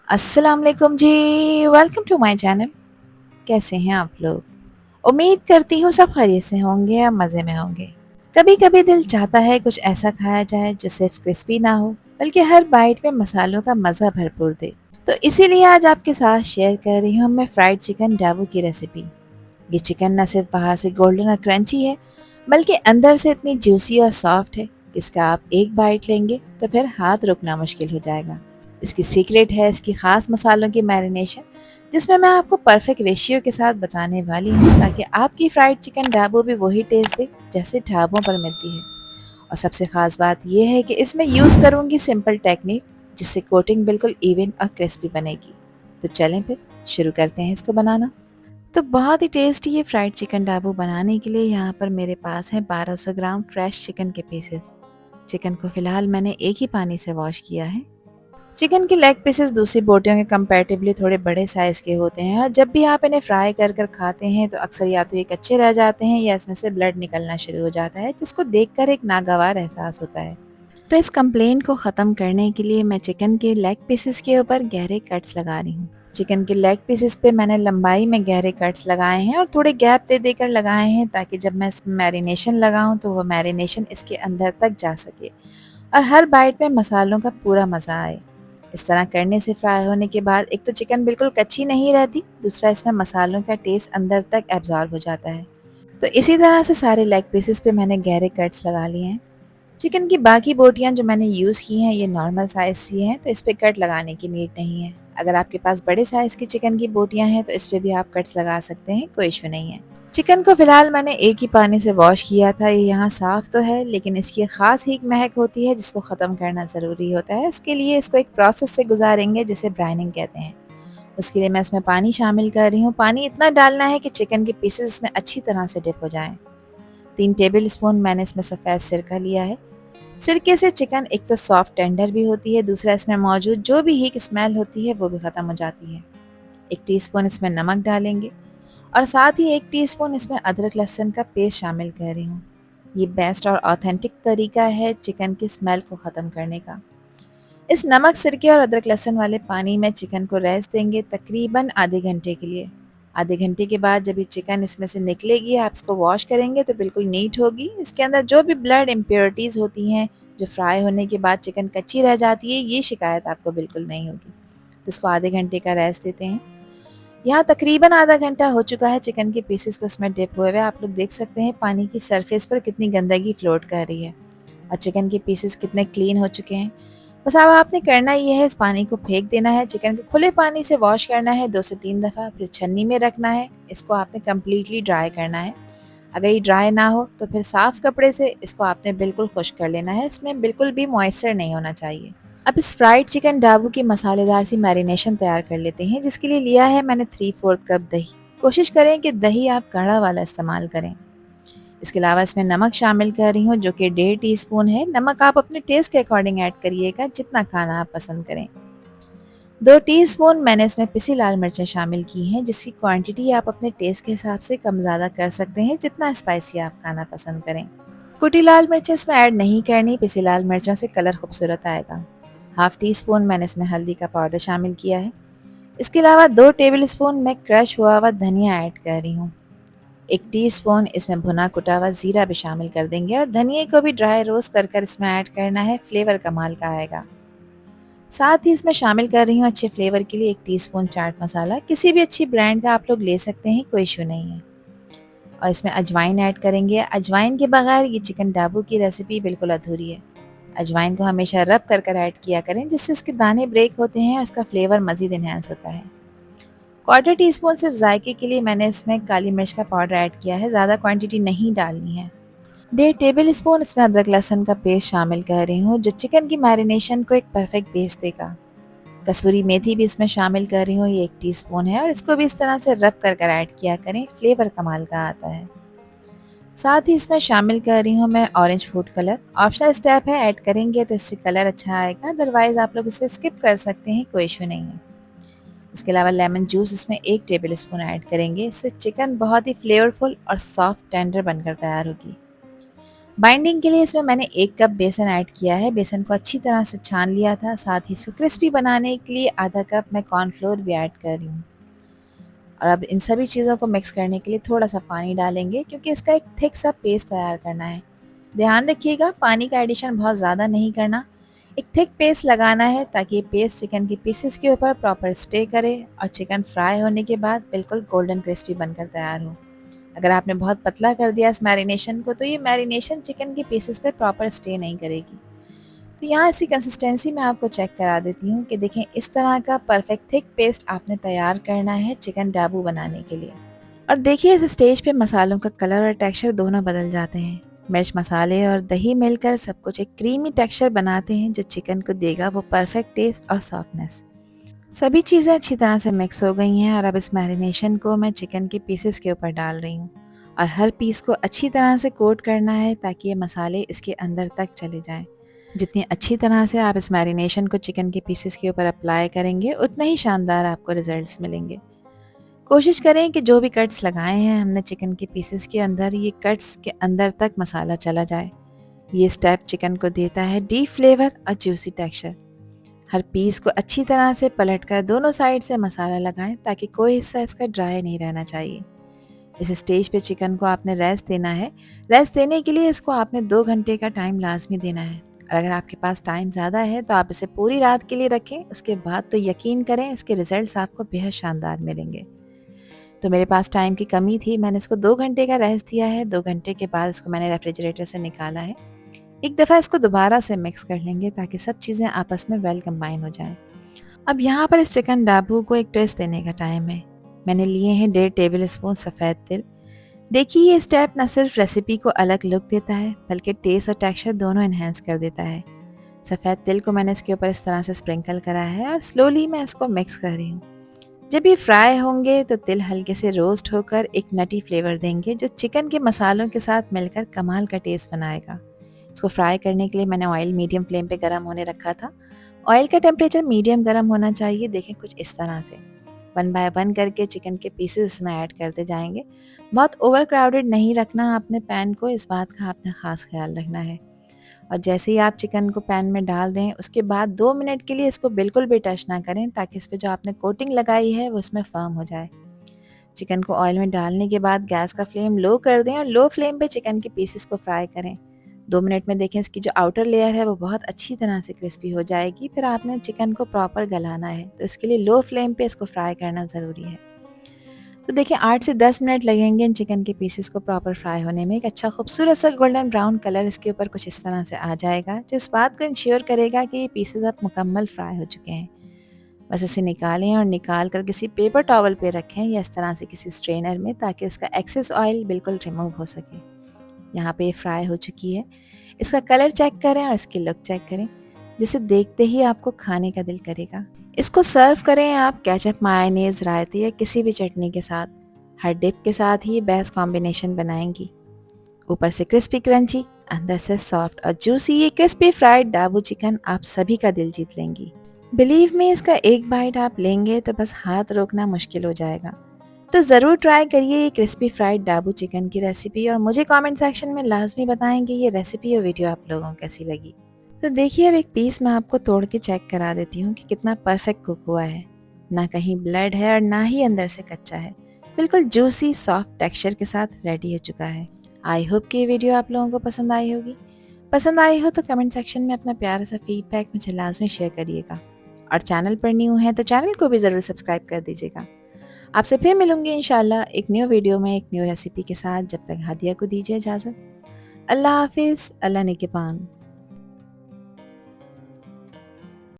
अस्सलाम वालेकुम जी। Welcome to my channel. कैसे हैं आप लोग? उम्मीद करती हूँ सब खैरियत से होंगे या मज़े में होंगे। कभी कभी दिल चाहता है कुछ ऐसा खाया जाए जो सिर्फ क्रिस्पी ना हो, बल्कि हर बाइट में मसालों का मज़ा भरपूर दे। तो इसीलिए आज आपके साथ शेयर कर रही हूँ मैं फ्राइड चिकन डाबू की रेसिपी। ये चिकन न सिर्फ बाहर से गोल्डन और क्रंची है, बल्कि अंदर से इतनी जूसी और सॉफ्ट है कि इसका आप एक बाइट लेंगे तो फिर हाथ रोकना मुश्किल हो जाएगा। इसकी सीक्रेट है इसकी ख़ास मसालों की मैरिनेशन, जिसमें मैं आपको परफेक्ट रेशियो के साथ बताने वाली हूँ ताकि आपकी फ्राइड चिकन ढाबों भी वही टेस्ट दे जैसे ढाबों पर मिलती है। और सबसे ख़ास बात यह है कि इसमें यूज़ करूँगी सिंपल टेक्निक, जिससे कोटिंग बिल्कुल इवन और क्रिस्पी बनेगी। तो चलें फिर शुरू करते हैं इसको बनाना। तो बहुत ही टेस्टी ये फ्राइड चिकन ढाबू बनाने के लिए यहाँ पर मेरे पास है 1200 ग्राम फ्रेश चिकन के पीसेस। चिकन को फिलहाल मैंने एक ही पानी से वॉश किया है। चिकन के लेग पीसेस दूसरी बोटियों के कंपैरेटिवली थोड़े बड़े साइज़ के होते हैं और जब भी आप इन्हें फ्राई कर कर खाते हैं तो अक्सर या तो ये कच्चे रह जाते हैं या इसमें से ब्लड निकलना शुरू हो जाता है, जिसको देखकर एक नागवार एहसास होता है। तो इस कंप्लेंट को ख़त्म करने के लिए मैं चिकन के लेग पीसेस के ऊपर गहरे कट्स लगा रही हूँ। चिकन के लेग पीसेस पे मैंने लंबाई में गहरे कट्स लगाए हैं और थोड़े गैप दे देकर लगाए हैं ताकि जब मैं इसमें मैरिनेशन लगाऊं तो वो मैरिनेशन इसके अंदर तक जा सके और हर बाइट में मसालों का पूरा मज़ा आए। इस तरह करने से फ्राई होने के बाद एक तो चिकन बिल्कुल कच्ची नहीं रहती, दूसरा इसमें मसालों का टेस्ट अंदर तक एब्जॉर्ब हो जाता है। तो इसी तरह से सारे लेग पीसेस पे मैंने गहरे कट्स लगा लिए हैं। चिकन की बाकी बोटियाँ जो मैंने यूज़ की हैं ये नॉर्मल साइज़ की हैं, तो इस पे कट लगाने की नीड नहीं है। अगर आपके पास बड़े साइज़ की चिकन की बोटियाँ हैं तो इस पे भी आप कट्स लगा सकते हैं, कोई इशू नहीं है। चिकन को फ़िलहाल मैंने एक ही पानी से वॉश किया था, ये यहाँ साफ़ तो है लेकिन इसकी ख़ास ही एक महक होती है जिसको ख़त्म करना ज़रूरी होता है। उसके लिए इसको एक प्रोसेस से गुजारेंगे जिसे ब्राइनिंग कहते हैं। उसके लिए मैं इसमें पानी शामिल कर रही हूँ। पानी इतना डालना है कि चिकन के पीसेस इसमें अच्छी तरह से डिप हो जाएँ। 3 टेबल स्पून मैंने इसमें सफ़ेद सिरका लिया है। सिरके से चिकन एक तो सॉफ्ट टेंडर भी होती है, दूसरा इसमें मौजूद जो भी हीट स्मेल होती है वो भी ख़त्म हो जाती है। 1 टीस्पून इसमें नमक डालेंगे और साथ ही 1 टीस्पून इसमें अदरक लहसुन का पेस्ट शामिल कर रही हूँ। ये बेस्ट और ऑथेंटिक तरीका है चिकन की स्मेल को ख़त्म करने का। इस नमक, सिरके और अदरक लहसुन वाले पानी में चिकन को रेस्ट देंगे तकरीबन आधे घंटे के लिए। आधे घंटे के बाद जब ये चिकन इसमें से निकलेगी, आप इसको वॉश करेंगे तो बिल्कुल नीट होगी। इसके अंदर जो भी ब्लड इम्प्योरिटीज़ होती हैं, जो फ्राई होने के बाद चिकन कच्ची रह जाती है, ये शिकायत आपको बिल्कुल नहीं होगी। तो इसको आधे घंटे का रेस्ट देते हैं। यहाँ तकरीबन आधा घंटा हो चुका है चिकन के पीसेस को इसमें डिप हुए हुए। आप लोग देख सकते हैं पानी की सरफेस पर कितनी गंदगी फ्लोट कर रही है और चिकन के पीसेस कितने क्लीन हो चुके हैं। बस अब आपने करना ये है, इस पानी को फेंक देना है, चिकन को खुले पानी से वॉश करना है 2 से 3 दफ़ा, फिर छन्नी में रखना है। इसको आपने कंप्लीटली ड्राई करना है। अगर ये ड्राई ना हो तो फिर साफ़ कपड़े से इसको आपने बिल्कुल खुश्क कर लेना है। इसमें बिल्कुल भी मॉइस्चर नहीं होना चाहिए। अब इस फ्राइड चिकन डाबू की मसालेदार सी मैरिनेशन तैयार कर लेते हैं, जिसके लिए लिया है मैंने 3/4 कप दही। कोशिश करें कि दही आप गाढ़ा वाला इस्तेमाल करें। इसके अलावा इसमें नमक शामिल कर रही हूँ जो कि 1.5 टीस्पून है। नमक आप अपने टेस्ट के अकॉर्डिंग ऐड करिएगा, जितना खाना आप पसंद करें। 2 टीस्पून मैंने इसमें पिसी लाल मिर्चें शामिल की हैं, जिसकी क्वांटिटी आप अपने टेस्ट के हिसाब से कम ज़्यादा कर सकते हैं, जितना स्पाइसी आप खाना पसंद करें। कुटी लाल मिर्चें इसमें ऐड नहीं करनी, पिसी लाल मिर्चों से कलर खूबसूरत आएगा। हाफ टी स्पून मैंने इसमें हल्दी का पाउडर शामिल किया है। इसके अलावा 2 टेबल स्पून मैं क्रश हुआ हुआ धनिया ऐड कर रही हूँ। 1 टीस्पून इसमें भुना कुटा हुआ ज़ीरा भी शामिल कर देंगे और धनिए को भी ड्राई रोस्ट कर कर इसमें ऐड करना है, फ्लेवर कमाल का आएगा। साथ ही इसमें शामिल कर रही हूँ अच्छे फ्लेवर के लिए 1 टीस्पून चाट मसाला, किसी भी अच्छी ब्रांड का आप लोग ले सकते हैं, कोई इशू नहीं है। और इसमें अजवाइन ऐड करेंगे। अजवाइन के बगैर ये चिकन डाबू की रेसिपी बिल्कुल अधूरी है। अजवाइन को हमेशा रब कर कर ऐड किया करें, जिससे इसके दाने ब्रेक होते हैं और इसका फ्लेवर मज़ीद इन्हेंस होता है। 1/4 टीस्पून सिर्फ जायके के लिए मैंने इसमें काली मिर्च का पाउडर ऐड किया है, ज़्यादा क्वांटिटी नहीं डालनी है। 1.5 टेबल स्पून इसमें अदरक लहसुन का पेस्ट शामिल कर रही हूँ, जो चिकन की मैरिनेशन को एक परफेक्ट बेस देगा। कसूरी मेथी भी इसमें शामिल कर रही हूँ, ये 1 टीस्पून है और इसको भी इस तरह से रब कर कर ऐड किया करें, फ्लेवर कमाल का आता है। साथ ही इसमें शामिल कर रही हूँ मैं orange food colour. Optional step है, ऐड करेंगे तो इससे कलर अच्छा आएगा, अदरवाइज़ आप लोग इसे स्किप कर सकते हैं, कोई इशू नहीं है। इसके अलावा लेमन जूस इसमें 1 टेबल स्पून ऐड करेंगे, इससे चिकन बहुत ही फ्लेवरफुल और सॉफ्ट टेंडर बनकर तैयार होगी। बाइंडिंग के लिए इसमें मैंने 1 कप बेसन ऐड किया है। बेसन को अच्छी तरह से छान लिया था। साथ ही इसको क्रिस्पी बनाने के लिए आधा कप मैं कॉर्नफ्लोर भी ऐड कर रही हूँ। और अब इन सभी चीज़ों को मिक्स करने के लिए थोड़ा-सा पानी डालेंगे क्योंकि इसका एक थिक सा पेस्ट तैयार करना है। ध्यान रखिएगा पानी का एडिशन बहुत ज़्यादा नहीं करना। एक थिक पेस्ट लगाना है ताकि ये पेस्ट चिकन के पीसेस के ऊपर प्रॉपर स्टे करे और चिकन फ्राई होने के बाद बिल्कुल गोल्डन क्रिस्पी बनकर तैयार हो। अगर आपने बहुत पतला कर दिया इस मैरिनेशन को तो ये मैरिनेशन चिकन के पीसेस पे प्रॉपर स्टे नहीं करेगी। तो यहाँ इसी कंसिस्टेंसी में आपको चेक करा देती हूँ कि देखें इस तरह का परफेक्ट थिक पेस्ट आपने तैयार करना है चिकन डाबू बनाने के लिए। और देखिए इस स्टेज पे मसालों का कलर और टेक्सचर दोनों बदल जाते हैं। मिर्च मसाले और दही मिलकर सब कुछ एक क्रीमी टेक्सचर बनाते हैं जो चिकन को देगा वो परफेक्ट टेस्ट और सॉफ्टनेस। सभी चीज़ें अच्छी तरह से मिक्स हो गई हैं और अब इस मैरिनेशन को मैं चिकन के पीसेस के ऊपर डाल रही हूँ और हर पीस को अच्छी तरह से कोट करना है ताकि ये मसाले इसके अंदर तक चले जाएं। जितनी अच्छी तरह से आप इस मैरिनेशन को चिकन के पीसेस के ऊपर अप्लाई करेंगे उतना ही शानदार आपको रिजल्ट्स मिलेंगे। कोशिश करें कि जो भी कट्स लगाए हैं हमने चिकन के पीसेस के अंदर ये कट्स के अंदर तक मसाला चला जाए। ये स्टेप चिकन को देता है डीप फ्लेवर और जूसी टेक्सचर। हर पीस को अच्छी तरह से पलटकर दोनों साइड से मसाला लगाएं ताकि कोई हिस्सा इसका ड्राई नहीं रहना चाहिए। इस स्टेज पे चिकन को आपने रेस्ट देना है। रेस्ट देने के लिए इसको आपने 2 घंटे का टाइम लाजमी देना है। और अगर आपके पास टाइम ज़्यादा है तो आप इसे पूरी रात के लिए रखें। उसके बाद तो यकीन करें इसके रिजल्ट्स आपको बेहद शानदार मिलेंगे। तो मेरे पास टाइम की कमी थी, मैंने इसको 2 घंटे का रेस्ट दिया है। 2 घंटे के बाद इसको मैंने रेफ्रिजरेटर से निकाला है। एक दफ़ा इसको दोबारा से मिक्स कर लेंगे ताकि सब चीज़ें आपस में वेल कंबाइन हो जाएं। अब यहाँ पर इस चिकन डाबू को एक ट्विस्ट देने का टाइम है। मैंने लिए हैं 1.5 टेबल स्पून सफ़ेद तिल। देखिए ये स्टेप न सिर्फ रेसिपी को अलग लुक देता है बल्कि टेस्ट और टेक्सचर दोनों इन्हेंस कर देता है। सफ़ेद तिल को मैंने इसके ऊपर इस तरह से स्प्रिंकल करा है और स्लोली मैं इसको मिक्स कर रही हूँ। जब ये फ्राई होंगे तो तिल हल्के से रोस्ट होकर एक नटी फ्लेवर देंगे जो चिकन के मसालों के साथ मिलकर कमाल का टेस्ट बनाएगा। इसको फ्राई करने के लिए मैंने ऑयल मीडियम फ्लेम पे गरम होने रखा था। ऑयल का टेम्परेचर मीडियम गरम होना चाहिए। देखें कुछ इस तरह से 1 बाय 1 करके चिकन के पीसेस इसमें ऐड करते जाएंगे। बहुत ओवर क्राउडेड नहीं रखना आपने पैन को, इस बात का आपने ख़ास ख्याल रखना है। और जैसे ही आप चिकन को पैन में डाल दें उसके बाद 2 मिनट के लिए इसको बिल्कुल भी टच ना करें ताकि इस पे जो आपने कोटिंग लगाई है वो इसमें फर्म हो जाए। चिकन को ऑयल में डालने के बाद गैस का फ्लेम लो कर दें और लो फ्लेम पे चिकन के पीसेस को फ्राई करें। 2 मिनट में देखें इसकी जो आउटर लेयर है वो बहुत अच्छी तरह से क्रिस्पी हो जाएगी। फिर आपने चिकन को प्रॉपर गलाना है तो इसके लिए लो फ्लेम पे इसको फ्राई करना ज़रूरी है। तो देखिए 8 से 10 मिनट लगेंगे इन चिकन के पीसेस को प्रॉपर फ्राई होने में। एक अच्छा खूबसूरत सा गोल्डन ब्राउन कलर इसके ऊपर कुछ इस तरह से आ जाएगा जो इस बात को इंश्योर करेगा कि ये पीसेस अब मुकम्मल फ्राई हो चुके हैं। बस इसे निकालें और निकाल कर किसी पेपर टॉवल पे रखें या इस तरह से किसी स्ट्रेनर में ताकि इसका एक्सेस ऑयल बिल्कुल रिमूव हो सके। यहाँ पे ये फ्राई हो चुकी है। इसका कलर चेक करें और इसकी लुक चेक करें जिसे देखते ही आपको खाने का दिल करेगा। इसको सर्व करें आप केचप, मायोनीज, रायते या किसी भी चटनी के साथ। हर डिप के साथ ही बेस्ट कॉम्बिनेशन बनाएंगी। ऊपर से क्रिस्पी क्रंची, अंदर से सॉफ्ट और जूसी ये क्रिस्पी फ्राइड डाबू चिकन आप सभी का दिल जीत लेंगी। बिलीव में इसका एक बाइट आप लेंगे तो बस हाथ रोकना मुश्किल हो जाएगा। तो ज़रूर ट्राई करिए ये क्रिस्पी फ्राइड डाबू चिकन की रेसिपी और मुझे कमेंट सेक्शन में लाजमी बताएं कि ये रेसिपी और वीडियो आप लोगों को कैसी लगी। तो देखिए अब एक पीस मैं आपको तोड़ के चेक करा देती हूँ कि कितना परफेक्ट कुक हुआ है। ना कहीं ब्लड है और ना ही अंदर से कच्चा है। बिल्कुल जूसी सॉफ्ट टेक्सचर के साथ रेडी हो चुका है। आई होप कि ये वीडियो आप लोगों को पसंद आई होगी। पसंद आई हो तो कमेंट सेक्शन में अपना प्यारा सा फीडबैक मुझे लाजमी शेयर करिएगा। और चैनल पर न्यू है तो चैनल को भी ज़रूर सब्सक्राइब कर दीजिएगा। आपसे फिर मिलूंगी इंशाल्लाह एक न्यू वीडियो में एक न्यू रेसिपी के साथ। जब तक हादिया को दीजिए इजाज़त। अल्लाह हाफिज़। अल्लाह निगहबान।